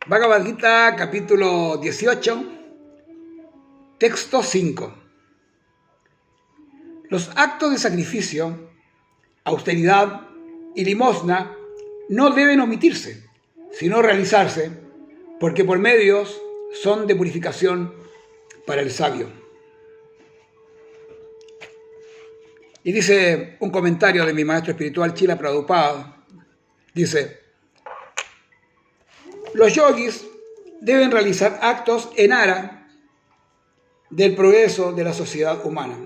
Bhagavad Gita, capítulo 18, texto 5. Los actos de sacrificio, austeridad y limosna no deben omitirse, sino realizarse, porque por medios son de purificación para el sabio. Y dice un comentario de mi maestro espiritual Chila Prabhupada, dice: los yogis deben realizar actos en aras del progreso de la sociedad humana.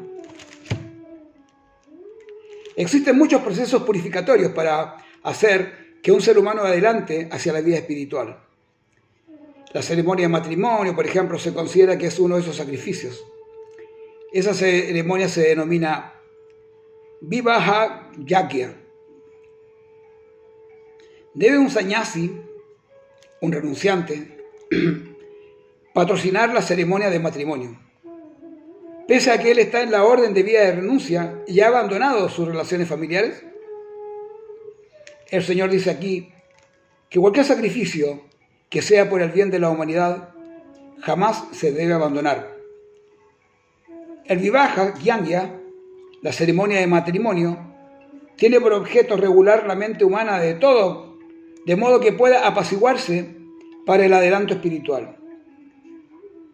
Existen muchos procesos purificatorios para hacer que un ser humano adelante hacia la vida espiritual. La ceremonia de matrimonio, por ejemplo, se considera que es uno de esos sacrificios. Esa ceremonia se denomina Vivaha Yagya. Debe un sannyasi, un renunciante, patrocinar la ceremonia de matrimonio. Pese a que él está en la orden de vida de renuncia y ha abandonado sus relaciones familiares, el Señor dice aquí que cualquier sacrificio que sea por el bien de la humanidad jamás se debe abandonar. El Vivaha Yagya, la ceremonia de matrimonio, tiene por objeto regular la mente humana de todo, de modo que pueda apaciguarse para el adelanto espiritual.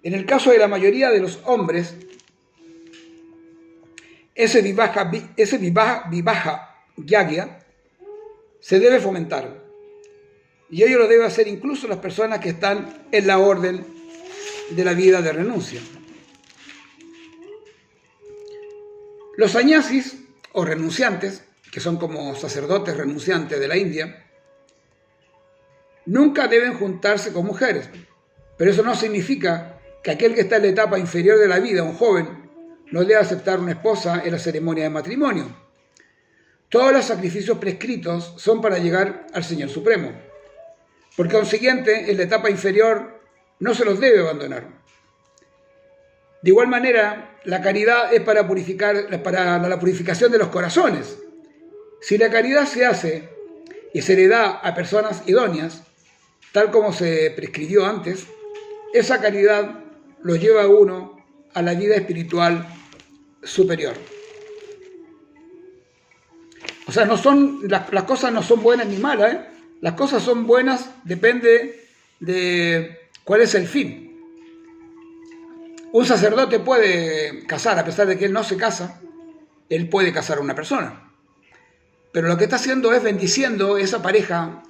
En el caso de la mayoría de los hombres, ese Vivaha Yagya se debe fomentar, y ello lo debe hacer incluso las personas que están en la orden de la vida de renuncia. Los sannyasis o renunciantes, que son como sacerdotes renunciantes de la India, nunca deben juntarse con mujeres, pero eso no significa que aquel que está en la etapa inferior de la vida, un joven, no debe aceptar una esposa en la ceremonia de matrimonio. Todos los sacrificios prescritos son para llegar al Señor Supremo. Por consiguiente, en la etapa inferior no se los debe abandonar. De igual manera, la caridad es para la purificación de los corazones. Si la caridad se hace y se le da a personas idóneas, tal como se prescribió antes, esa caridad lo lleva a uno a la vida espiritual superior. O sea, las cosas no son buenas ni malas, ¿eh? Las cosas son buenas, depende de cuál es el fin. Un sacerdote puede casar, a pesar de que él no se casa, él puede casar a una persona. Pero lo que está haciendo es bendiciendo esa pareja,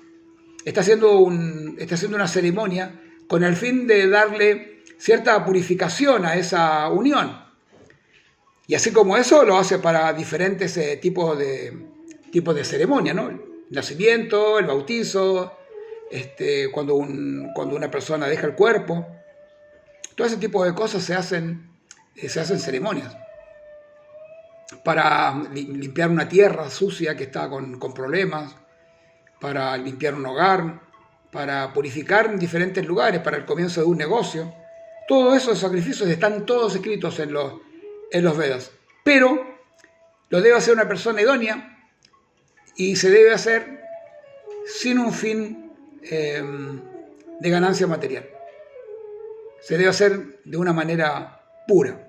está haciendo una ceremonia con el fin de darle cierta purificación a esa unión. Y así como eso, lo hace para diferentes tipos de ceremonia, ¿no? El nacimiento, el bautizo, cuando una persona deja el cuerpo. Todo ese tipo de cosas se hacen ceremonias para limpiar una tierra sucia que está con problemas, para limpiar un hogar, para purificar en diferentes lugares, para el comienzo de un negocio. Todos esos sacrificios están todos escritos en los Vedas. Pero lo debe hacer una persona idónea y se debe hacer sin un fin de ganancia material. Se debe hacer de una manera pura.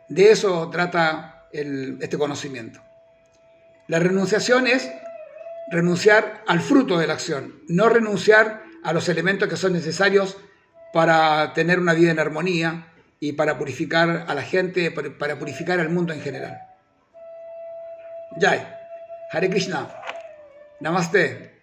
De eso trata este conocimiento. La renunciación es renunciar al fruto de la acción, no renunciar a los elementos que son necesarios para tener una vida en armonía y para purificar a la gente, para purificar al mundo en general. Jai, Hare Krishna, Namaste.